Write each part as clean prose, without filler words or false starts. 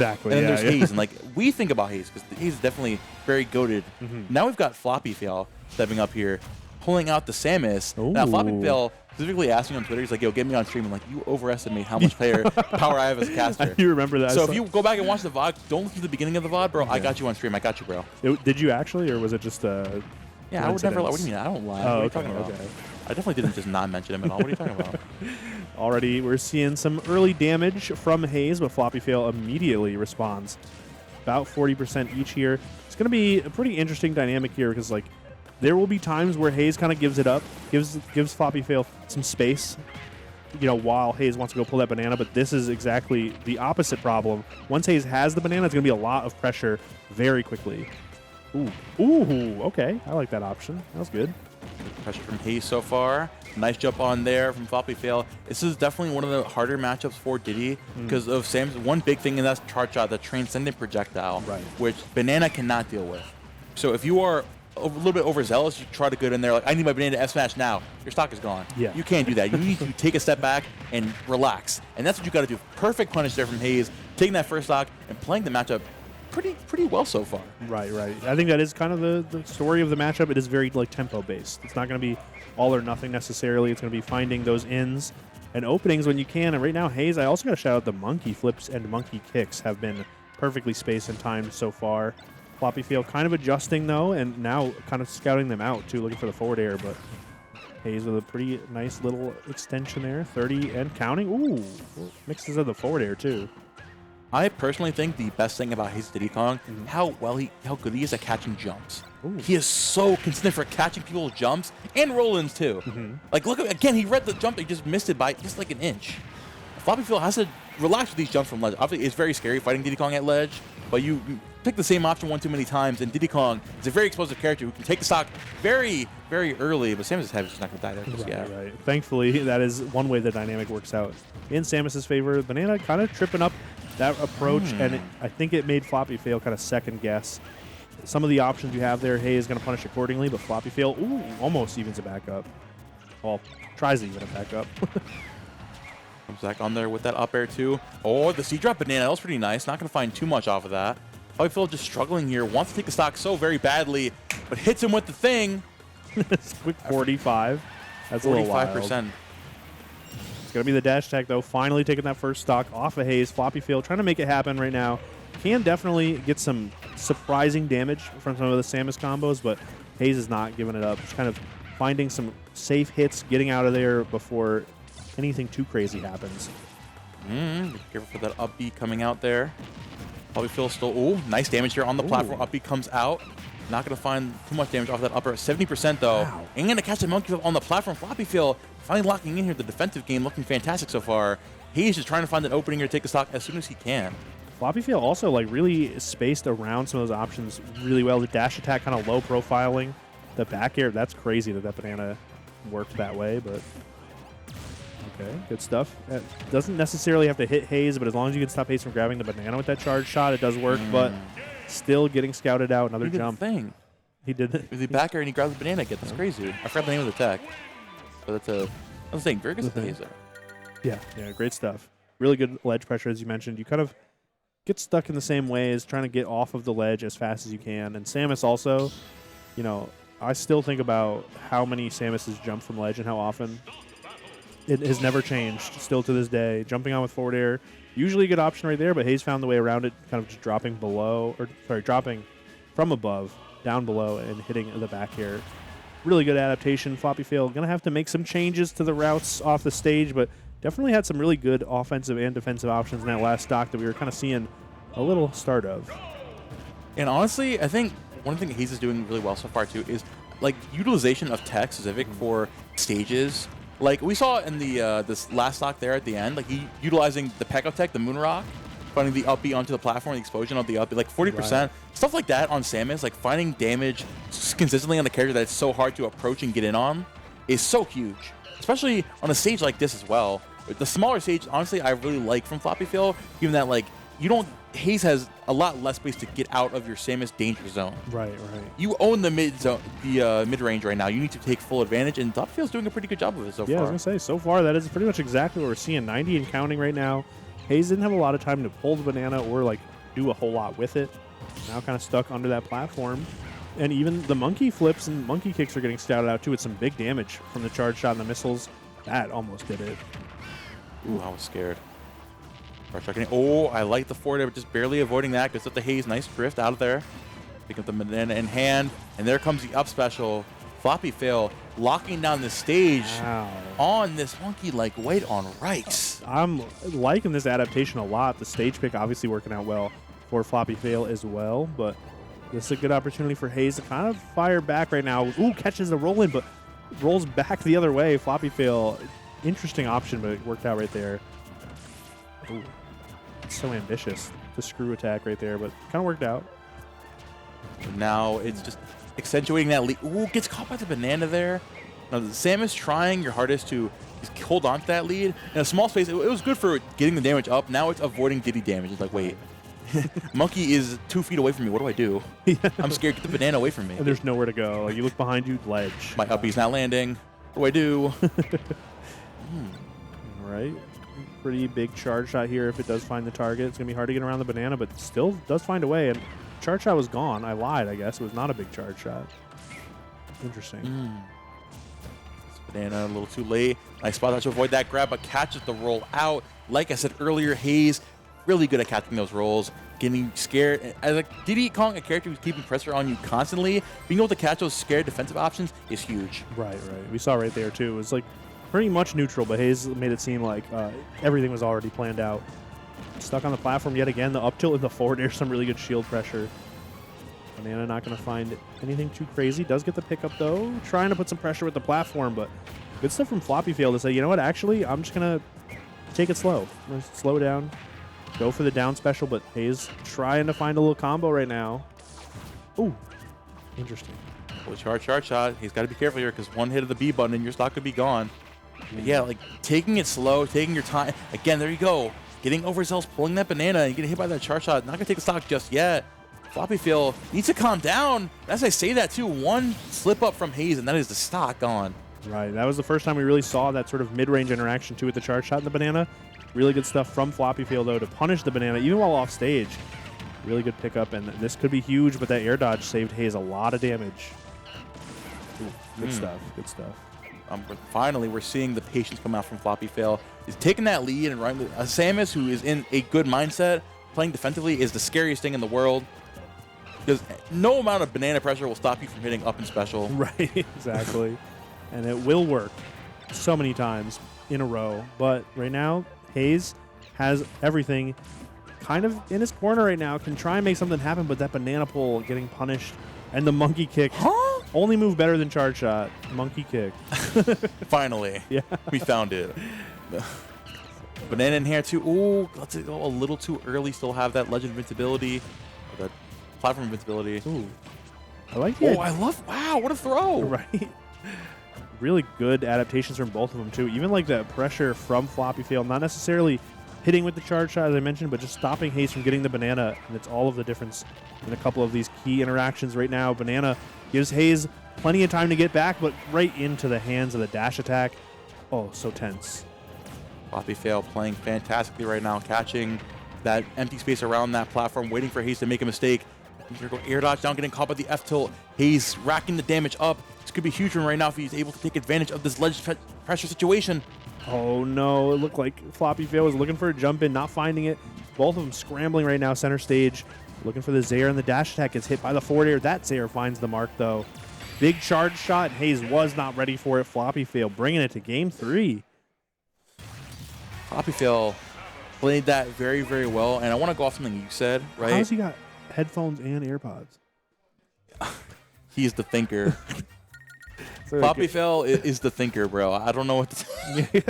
Exactly. And then there's Haze, and like we think about Haze because Haze is definitely very goated. Now we've got Floppyfail stepping up here, pulling out the Samus. Ooh. Now Floppyfail specifically asked me on Twitter, he's like, "Yo, get me on stream." I'm like, "You overestimate how much power I have as a caster." You remember that? So if you go back and watch the VOD, don't listen to the beginning of the VOD, bro. I got you on stream. I got you, bro. Did you actually, or was it just a? Yeah, I would never lie. What do you mean? I don't lie. What are you talking about? Okay. I definitely didn't just not mention him at all. What are you talking about? Already, we're seeing some early damage from Haze, but Floppyfail immediately responds. About 40% each here. It's going to be a pretty interesting dynamic here because, like, there will be times where Haze kind of gives it up, gives Floppyfail some space, you know, while Haze wants to go pull that banana, but this is exactly the opposite problem. Once Haze has the banana, it's going to be a lot of pressure very quickly. Ooh, okay. I like that option. That was good. Pressure from Haze so far. Nice jump on there from Floppyfail. This is definitely one of the harder matchups for Diddy because of Sam's one big thing, and that's charge shot, the transcendent projectile, which Banana cannot deal with. So if you are a little bit overzealous, you try to get in there like, I need my Banana to F-smash now. Your stock is gone. Yeah. You can't do that. You need to take a step back and relax. And that's what you got to do. Perfect punish there from Haze, taking that first stock and playing the matchup pretty well so far. Right. I think that is kind of the story of the matchup. It is very like tempo based. It's not going to be all or nothing necessarily. It's going to be finding those ins and openings when you can. And right now, Haze, I also got to shout out the monkey flips and monkey kicks have been perfectly spaced and timed so far. Floppyfail kind of adjusting though, and now kind of scouting them out too, looking for the forward air. But Haze with a pretty nice little extension there, 30 and counting. Ooh, mixes of the forward air too. I personally think the best thing about his Diddy Kong, how good he is at catching jumps. Ooh. He is so consistent for catching people's jumps and roll-ins too. Like look at, again, he read the jump, he just missed it by just like an inch. Floppyfail has to relax with these jumps from ledge. Obviously, it's very scary fighting Diddy Kong at ledge, but you pick the same option one too many times, and Diddy Kong is a very explosive character who can take the stock very early, but Samus' head is just not going to die there just yet. Right. Thankfully, that is one way the dynamic works out in Samus' favor. Banana kind of tripping up that approach, and I think it made Floppyfail kind of second guess some of the options you have there. Haze is going to punish accordingly, but Floppyfail, almost evens it back up. Well, tries to even it back up. Comes back on there with that up air too. Oh, the C-drop banana, that was pretty nice. Not going to find too much off of that. Floppyfail just struggling here, wants to take the stock so very badly, but hits him with the thing. It's quick 45. That's 45%. A little wild. It's going to be the dash attack, though. Finally taking that first stock off of Haze. Floppyfail trying to make it happen right now. Can definitely get some surprising damage from some of the Samus combos, but Haze is not giving it up. Just kind of finding some safe hits, getting out of there before anything too crazy happens. Be careful for that up B coming out there. Floppyfail still, nice damage here on the platform. Up B comes out. Not going to find too much damage off that upper. 70% though. Wow. And going to catch the monkey flip on the platform. Floppyfail finally locking in here. The defensive game looking fantastic so far. He's just trying to find an opening here to take a stock as soon as he can. Floppyfail also like really spaced around some of those options really well. The dash attack kind of low profiling. The back air, that's crazy that banana worked that way, but okay, good stuff. It doesn't necessarily have to hit Haze, but as long as you can stop Haze from grabbing the banana with that charge shot, it does work, but still getting scouted out. Another jump. Thing. He did it. The back air and he grabbed the banana again. That's crazy, dude. I forgot the name of the tech. But that's a thing. Very good Haze there. Yeah, great stuff. Really good ledge pressure, as you mentioned. You kind of get stuck in the same ways, trying to get off of the ledge as fast as you can. And Samus also, you know, I still think about how many Samus has jumped from ledge and how often. It has never changed, still to this day. Jumping on with forward air, usually a good option right there, but Haze found the way around it, kind of just dropping dropping from above, down below, and hitting the back air. Really good adaptation. Floppyfail going to have to make some changes to the routes off the stage, but definitely had some really good offensive and defensive options in that last stock that we were kind of seeing a little start of. And honestly, I think one thing Haze is doing really well so far too is like utilization of tech specific for stages. Like we saw in the this last stock there at the end, like he utilizing the Pekka tech, the moon rock, finding the up B onto the platform, the explosion of the up B, like 40%, stuff like that on Samus, like finding damage consistently on the character that it's so hard to approach and get in on is so huge, especially on a stage like this as well. The smaller stage, honestly, I really like from Floppyfail, given that like Haze has a lot less space to get out of your Samus danger zone. Right. You own the mid zone, the mid range right now. You need to take full advantage, and Floppyfail's doing a pretty good job of it so far. Yeah, I was gonna say so far that is pretty much exactly what we're seeing. 90 and counting right now. Haze didn't have a lot of time to pull the banana or like do a whole lot with it. Now kind of stuck under that platform. And even the monkey flips and monkey kicks are getting scouted out too with some big damage from the charge shot and the missiles. That almost did it. Ooh, I was scared. Oh, I like the forward air, but just barely avoiding that. Gets up the Haze. Nice drift out of there. Pick up the banana in hand. And there comes the up special. Floppyfail locking down the stage on this monkey like weight on rice. I'm liking this adaptation a lot. The stage pick obviously working out well for Floppyfail as well, but this is a good opportunity for Haze to kind of fire back right now. Ooh, catches the roll in, but rolls back the other way. Floppyfail, interesting option, but it worked out right there. Ooh, it's so ambitious. The screw attack right there, but kind of worked out. Now it's just accentuating that lead. Ooh, gets caught by the banana there. Now Samus trying your hardest to just hold on to that lead. In a small space, it was good for getting the damage up. Now it's avoiding Diddy damage. It's like, wait, monkey is 2 feet away from me. What do I do? Yeah. I'm scared. Get the banana away from me. And there's nowhere to go. Like, you look behind you, ledge. My uppie's not landing. What do I do? All right. Pretty big charge shot here if it does find the target. It's going to be hard to get around the banana, but still does find a way. And charge shot was gone. I lied, I guess. It was not a big charge shot. Interesting. This banana a little too late. Nice spot out to avoid that grab, but catches the roll out. Like I said earlier, Haze really good at catching those rolls, getting scared. As a Diddy Kong, a character who's keeping pressure on you constantly, being able to catch those scared defensive options is huge. Right. We saw right there, too. It was like pretty much neutral, but Haze made it seem like everything was already planned out. Stuck on the platform yet again. The up tilt and the forward air, some really good shield pressure. Banana not going to find anything too crazy. Does get the pickup, though. Trying to put some pressure with the platform, but good stuff from Floppyfail to say, you know what, actually, I'm just going to take it slow. I'm going to slow down, go for the down special, but Haze trying to find a little combo right now. Ooh, interesting. Well, charge shot. He's got to be careful here because one hit of the B button and your stock could be gone. But yeah, like taking it slow, taking your time. Again, there you go. Getting overzealous, pulling that banana and getting hit by that charge shot. Not going to take the stock just yet. Floppyfail needs to calm down. As I say that, too, one slip up from Haze, and that is the stock gone. Right. That was the first time we really saw that sort of mid-range interaction, too, with the charge shot and the banana. Really good stuff from Floppyfail, though, to punish the banana, even while off stage. Really good pickup, and this could be huge, but that air dodge saved Haze a lot of damage. Ooh, good stuff. Good stuff. Finally, we're seeing the patience come out from Floppyfail. He's taking that lead and running. Samus, who is in a good mindset, playing defensively, is the scariest thing in the world. Because no amount of banana pressure will stop you from hitting up and special. Right, exactly. And it will work so many times in a row. But right now, Haze has everything kind of in his corner right now. Can try and make something happen, but that banana pull getting punished. And the monkey kick. Huh? Only move better than charge shot. Monkey kick. Finally. Yeah. We found it. Banana in here, too. Ooh, let's go a little too early. Still have that legend invincibility. Or that platform invincibility. Ooh. I like the idea. I love. Wow, what a throw. Right. Really good adaptations from both of them, too. Even like that pressure from Floppyfail. Not necessarily hitting with the charge shot, as I mentioned, but just stopping Haze from getting the banana. And it's all of the difference in a couple of these key interactions right now. Banana gives Haze plenty of time to get back, but right into the hands of the dash attack. Oh, so tense. Floppyfail playing fantastically right now, catching that empty space around that platform, waiting for Haze to make a mistake. Here go air dodge down, getting caught by the F tilt. Haze racking the damage up. This could be huge for him right now if he's able to take advantage of this ledge pressure situation. Oh, no. It looked like Floppyfail was looking for a jump in, not finding it. Both of them scrambling right now, center stage. Looking for the Zaire, and the dash attack gets hit by the forward air. That Zaire finds the mark, though. Big charge shot. Haze was not ready for it. Floppyfail bringing it to game 3. Floppyfail played that very, very well. And I want to go off something you said, right? How's he got headphones and AirPods? He's the thinker. Floppyfail is the thinker, bro. I don't know what to say.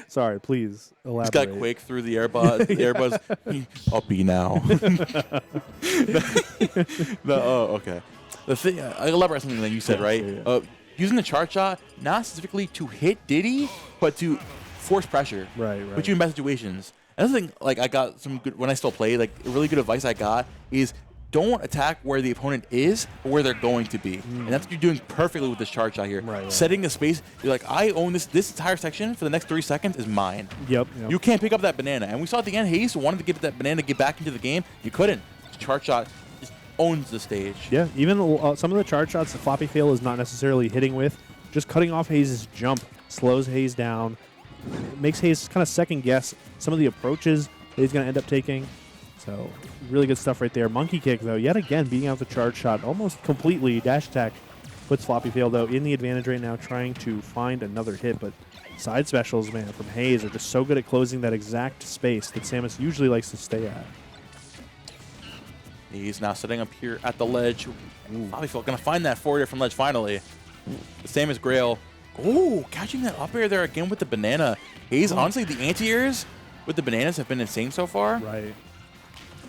Sorry, please elaborate. He's got Quake through the earbuds. The earbuds. I'll be now. Okay. The thing, I elaborate something that you said, right? Yeah. Using the charge shot, not specifically to hit Diddy, but to force pressure. Right. Put you in bad situations. Another thing, like I got some good when I still play. Like really good advice I got is don't attack where the opponent is or where they're going to be. And that's what you're doing perfectly with this charge shot here. Right. Setting a space, you're like, I own this entire section for the next 3 seconds is mine. Yep. You can't pick up that banana. And we saw at the end, Haze wanted to get that banana, get back into the game. You couldn't. Charge shot just owns the stage. Yeah, even some of the charge shots that Floppyfail is not necessarily hitting with, just cutting off Haze's jump slows Haze down. It makes Haze kind of second guess some of the approaches that he's going to end up taking. So really good stuff right there. Monkey kick, though, yet again beating out the charge shot almost completely. Dash attack puts Floppyfail, though, in the advantage right now, trying to find another hit. But side specials, man, from Haze are just so good at closing that exact space that Samus usually likes to stay at. He's now sitting up here at the ledge. Floppyfail going to find that forward air from ledge finally. The same as Grail. Oh, catching that up air there again with the banana. Haze, honestly, the anti-airs with the bananas have been insane so far. Right.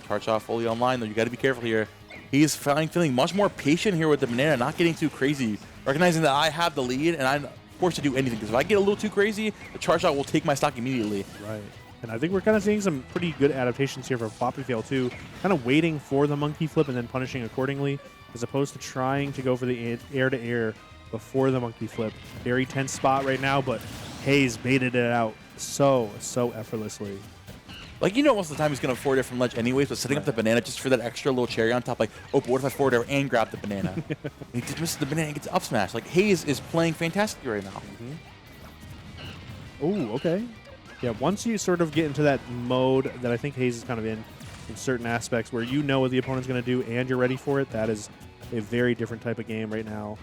Charge shot fully online, though. You got to be careful here. He's feeling much more patient here with the banana, not getting too crazy. Recognizing that I have the lead, and I'm forced to do anything. Because if I get a little too crazy, the charge shot will take my stock immediately. Right. And I think we're kind of seeing some pretty good adaptations here from Floppyfail, too. Kind of waiting for the monkey flip and then punishing accordingly, as opposed to trying to go for the air-to-air before the monkey flip. Very tense spot right now, but Haze baited it out so effortlessly. Like, you know, most of the time he's going to forward air from ledge anyways, but setting up the banana just for that extra little cherry on top, like, oh, but what if I forward air and grab the banana? He just misses the banana and gets up smash. Like, Haze is playing fantastically right now. Oh, okay. Yeah, once you sort of get into that mode that I think Haze is kind of in certain aspects where you know what the opponent's going to do and you're ready for it, that is a very different type of game right now.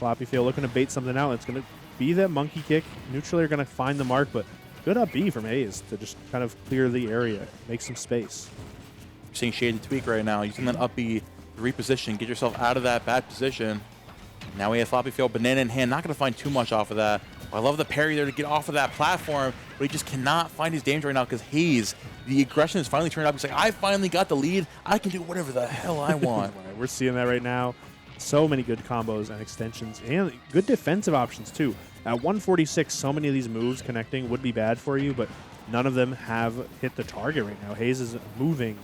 Floppyfail looking to bait something out. It's going to be that monkey kick. Neutral are going to find the mark, but good up B from Haze to just kind of clear the area, make some space. You're seeing Shade Tweak right now. Using that up B to reposition, get yourself out of that bad position. Now we have Floppyfail, banana in hand. Not going to find too much off of that. I love the parry there to get off of that platform, but he just cannot find his damage right now because Haze, the aggression is finally turned up. He's like, I finally got the lead. I can do whatever the hell I want. Right, we're seeing that right now. So many good combos and extensions and good defensive options, too. At 146, so many of these moves connecting would be bad for you, but none of them have hit the target right now. Haze is moving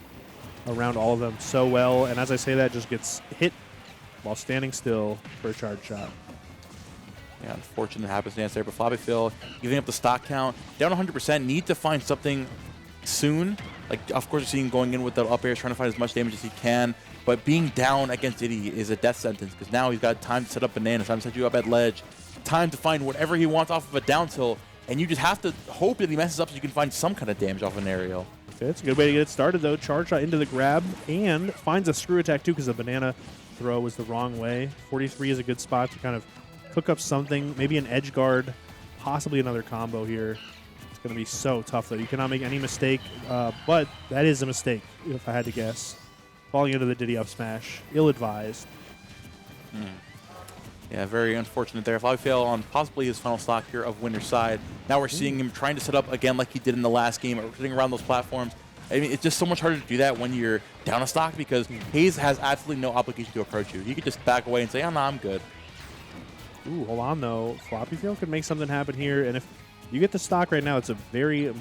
around all of them so well, and as I say that, just gets hit while standing still for a charge shot. Yeah, unfortunate happenstance there, but Floppyfail giving up the stock count, down 100%, need to find something soon. Like, of course, you're seeing going in with the up airs, trying to find as much damage as he can, but being down against Diddy is a death sentence, because now he's got time to set up banana, time to set you up at ledge, time to find whatever he wants off of a down tilt, and you just have to hope that he messes up so you can find some kind of damage off an aerial. Okay, it's a good way to get it started, though. Charge shot into the grab, and finds a screw attack, too, because the banana throw was the wrong way. 43 is a good spot to kind of cook up something, maybe an edge guard, possibly another combo here. It's going to be so tough, though. You cannot make any mistake, but that is a mistake, if I had to guess. Falling into the Diddy up smash, ill-advised. Yeah, very unfortunate there. Floppyfail on possibly his final stock here of winner's side. Now we're seeing him trying to set up again like he did in the last game, sitting around those platforms. I mean, it's just so much harder to do that when you're down a stock because Haze has absolutely no obligation to approach you. He could just back away and say, oh, no, I'm good. Ooh, hold on, though. Floppyfail could make something happen here, and if you get the stock right now, it's a very a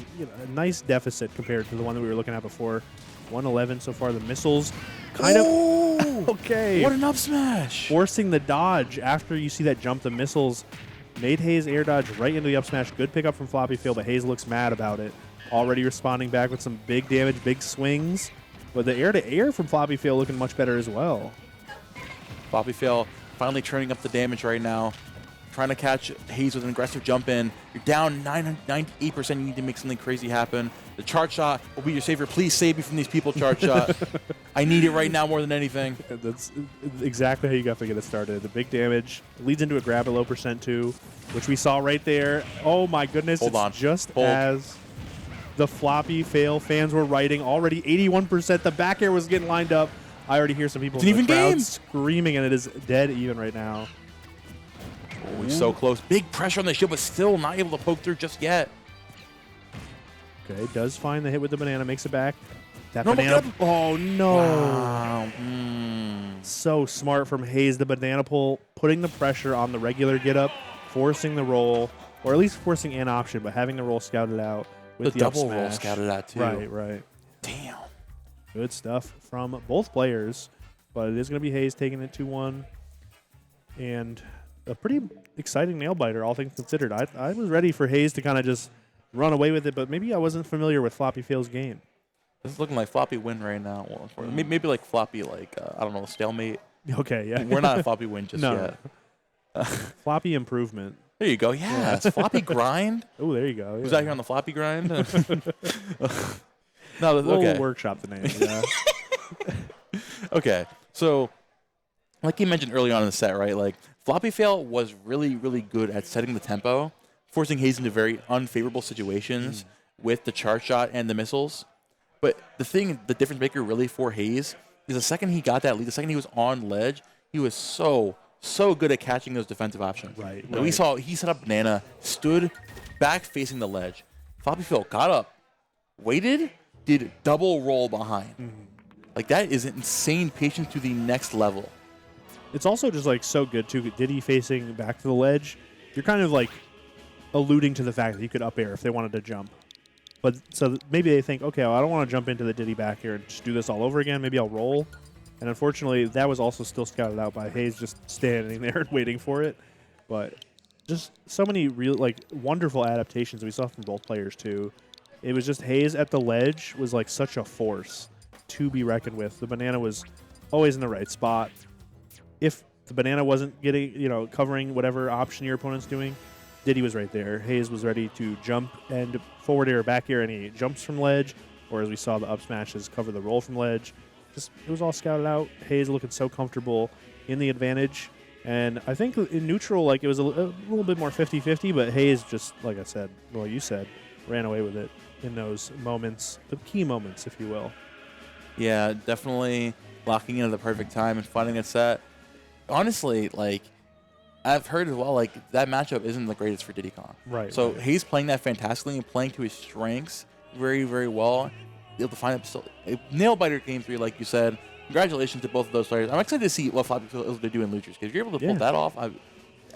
nice deficit compared to the one that we were looking at before. 111 so far. The missiles kind of... Okay. What an up smash. Forcing the dodge after you see that jump. The missiles made Haze air dodge right into the up smash. Good pickup from Floppyfail, but Haze looks mad about it. Already responding back with some big damage, big swings. But the air-to-air from Floppyfail looking much better as well. Floppyfail finally turning up the damage right now. Trying to catch Haze with an aggressive jump in. You're down 98%. You need to make something crazy happen. The charge shot will be your savior. Please save me from these people, charge shot. I need it right now more than anything. That's exactly how you got to get it started. The big damage leads into a grab at low percent too, which we saw right there. Oh my goodness. Hold on. Just as the Floppyfail fans were writing, already 81%. The back air was getting lined up. I already hear some people in the crowd screaming, and it is dead even right now. Oh, he's so close. Big pressure on the shield, but still not able to poke through just yet. Okay, does find the hit with the banana, makes it back. That Normal banana. grab. Oh, no. Wow. So smart from Haze. The banana pull, putting the pressure on the regular get up, forcing the roll, or at least forcing an option, but having the roll scouted out with the up double smash. roll scouted out, too. Right. Damn. Good stuff from both players, but it is going to be Haze taking it 2-1. And a pretty exciting nail biter, all things considered. I was ready for Haze to kind of just run away with it, but maybe I wasn't familiar with Floppyfail's game. This is looking like Floppy win right now. Well, maybe like Floppy, like, I don't know, stalemate. Okay, yeah. We're not a Floppy win just No. yet. Floppy improvement. There you go. Yeah, it's Floppy grind. Oh, there you go. Who's yeah. out here on the Floppy grind? No, We'll okay. workshop the name. Yeah. Okay, so like you mentioned early on in the set, right? Like Floppyfail was really, really good at setting the tempo, forcing Haze into very unfavorable situations with the charge shot and the missiles. But the difference maker really for Haze is the second he got that lead, the second he was on ledge, he was so good at catching those defensive options. Right. Like we saw he set up banana, stood back facing the ledge. Floppyfail got up, waited, did double roll behind. Like that is insane patience to the next level. It's also just like so good too. Diddy facing back to the ledge. You're kind of like alluding to the fact that you could up air if they wanted to jump. But so maybe they think, okay, well, I don't want to jump into the Diddy back here and just do this all over again. Maybe I'll roll. And unfortunately, that was also still scouted out by Haze just standing there and waiting for it. But just so many real, like, wonderful adaptations we saw from both players too. It was just Haze at the ledge was like such a force to be reckoned with. The banana was always in the right spot. If the banana wasn't getting, covering whatever option your opponent's doing, Diddy was right there. Haze was ready to jump and forward air, back air, and he jumps from ledge, or as we saw the up smashes cover the roll from ledge. Just it was all scouted out. Haze looking so comfortable in the advantage. And I think in neutral, like it was a little bit more 50-50, but Haze just, like I said, well, you said, ran away with it in those moments, the key moments, if you will. Yeah, definitely locking in at the perfect time and finding a set. Honestly, like, I've heard as well, like, that matchup isn't the greatest for Diddy Kong. Right. So right. he's playing that fantastically and playing to his strengths very, very well. Able to find a nail-biter game 3, like you said. Congratulations to both of those players. I'm excited to see what Floppyfail is able to do in Losers, because if you're able to pull that off,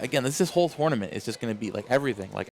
again, this whole tournament is just going to be, like, everything. Like,